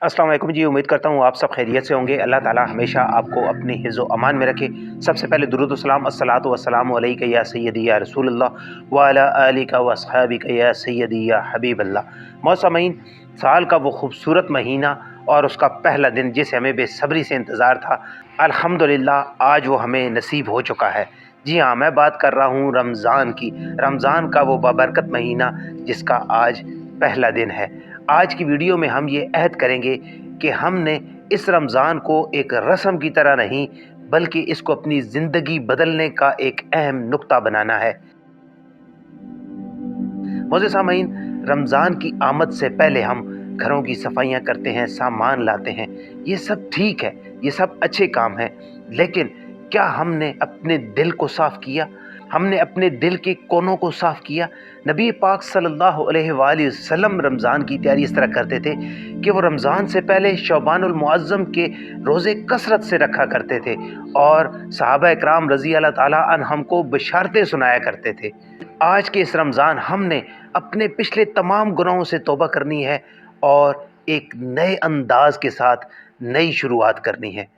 अस्सलाम वालेकुम जी। उम्मीद करता हूँ आप सब खैरियत से होंगे। अल्लाह ताला हमेशा आपको अपनी हिफ्ज़ व अमान में रखे। सबसे पहले दुरूद व सलाम अस्सलातु वस्सलामु अलैका या सय्यदी या रसूलल्लाह व अला आलिका व अस्हाबिका या सय्यदी या हबीबल्लाह। मौसमीन, साल का वो खूबसूरत महीना और उसका पहला दिन जिसे हमें बेसब्री से इंतज़ार था, अल्हम्दुलिल्लाह आज वो हमें नसीब हो चुका है। जी हाँ, मैं बात कर रहा हूँ रमज़ान की। रमज़ान का वो बाबरकत महीना जिसका आज पहला दिन है। आज की वीडियो में हम ये अहद करेंगे कि हमने इस रमज़ान को एक रस्म की तरह नहीं बल्कि इसको अपनी ज़िंदगी बदलने का एक अहम नुक्ता बनाना है। मोअज़्ज़िज़ सामीन, रमज़ान की आमद से पहले हम घरों की सफाइयाँ करते हैं, सामान लाते हैं। ये सब ठीक है, ये सब अच्छे काम हैं, लेकिन क्या हमने अपने दिल को साफ़ किया? हमने अपने दिल के कोनों को साफ़ किया? नबी पाक सल्लल्लाहु अलैहि वसल्लम रमज़ान की तैयारी इस तरह करते थे कि वो रमज़ान से पहले शौबानुल मुअज़्ज़म के रोज़े कसरत से रखा करते थे और सहाबा इकराम रज़ी अल्लाह ताला अन्हुम को बशारतें सुनाया करते थे। आज के इस रमज़ान हमने अपने पिछले तमाम गुनाहों से तौबा करनी है और एक नए अंदाज के साथ नई शुरुआत करनी है।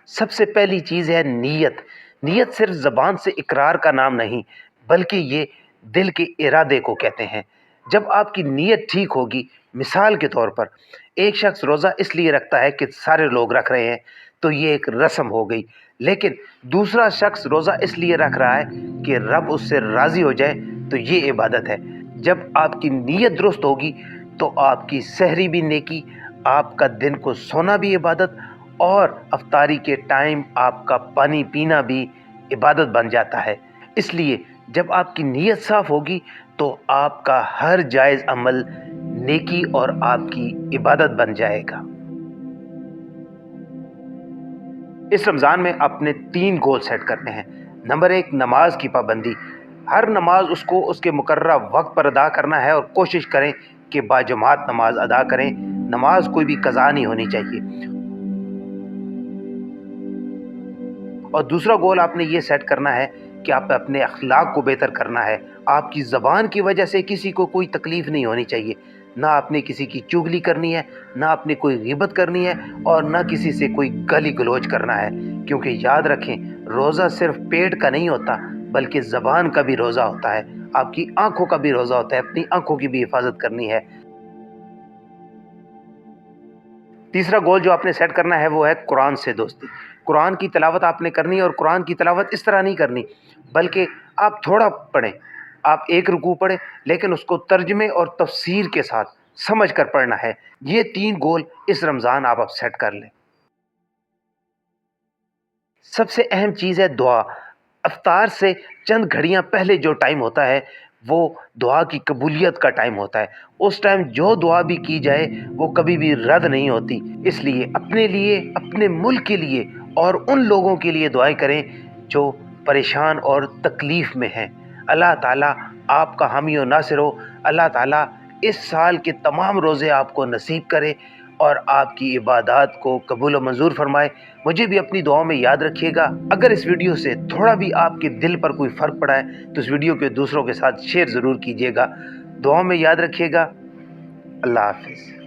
सबसे पहली चीज़ है नीयत। नीयत सिर्फ ज़बान से इकरार का नाम नहीं, बल्कि ये दिल के इरादे को कहते हैं। जब आपकी नीयत ठीक होगी, मिसाल के तौर पर एक शख्स रोज़ा इसलिए रखता है कि सारे लोग रख रहे हैं, तो ये एक रस्म हो गई। लेकिन दूसरा शख्स रोज़ा इसलिए रख रहा है कि रब उससे राज़ी हो जाए, तो ये इबादत है। जब आपकी नीयत दुरुस्त होगी, तो आपकी सहरी भी नेकी, आपका दिन को सोना भी इबादत और अफ्तारी के टाइम आपका पानी पीना भी इबादत बन जाता है। इसलिए जब आपकी नीयत साफ़ होगी, तो आपका हर जायज़ अमल नेकी और आपकी इबादत बन जाएगा। इस रमज़ान में अपने 3 गोल सेट करने हैं। नंबर 1, नमाज की पाबंदी। हर नमाज उसको उसके मुकर्ररा वक्त पर अदा करना है और कोशिश करें कि बाजमात नमाज अदा करें। नमाज कोई भी कज़ा नहीं होनी चाहिए। और दूसरा गोल आपने ये सेट करना है कि आप अपने अखलाक को बेहतर करना है। आपकी ज़बान की वजह से किसी को कोई तकलीफ़ नहीं होनी चाहिए। ना आपने किसी की चुगली करनी है, ना आपने कोई ग़ीबत करनी है और ना किसी से कोई गाली गलौज करना है। क्योंकि याद रखें, रोज़ा सिर्फ पेट का नहीं होता, बल्कि ज़बान का भी रोज़ा होता है। आपकी आँखों का भी रोज़ा होता है, अपनी आँखों की भी हिफाजत करनी है। तीसरा गोल जो आपने सेट करना है वो है कुरान से दोस्ती। कुरान की तिलावत आपने करनी है और कुरान की तिलावत इस तरह नहीं करनी, बल्कि आप थोड़ा पढ़ें। आप एक रुकू पढ़ें, लेकिन उसको तर्जमे और तफसीर के साथ समझ कर पढ़ना है। ये 3 गोल इस रमज़ान आप अब सेट कर लें। सबसे अहम चीज़ है दुआ। इफ्तार से चंद घड़ियाँ पहले जो टाइम होता है, वो दुआ की कबूलियत का टाइम होता है। उस टाइम जो दुआ भी की जाए, वो कभी भी रद्द नहीं होती। इसलिए अपने लिए, अपने मुल्क के लिए और उन लोगों के लिए दुआएँ करें जो परेशान और तकलीफ़ में हैं। अल्लाह ताला आपका हामी और नासिर हो। अल्लाह ताला इस साल के तमाम रोज़े आपको नसीब करे और आपकी इबादत को कबूल व मंजूर फरमाए। मुझे भी अपनी दुआओं में याद रखिएगा। अगर इस वीडियो से थोड़ा भी आपके दिल पर कोई फ़र्क पड़ा है, तो इस वीडियो को दूसरों के साथ शेयर ज़रूर कीजिएगा। दुआओं में याद रखिएगा। अल्लाह हाफ़िज़।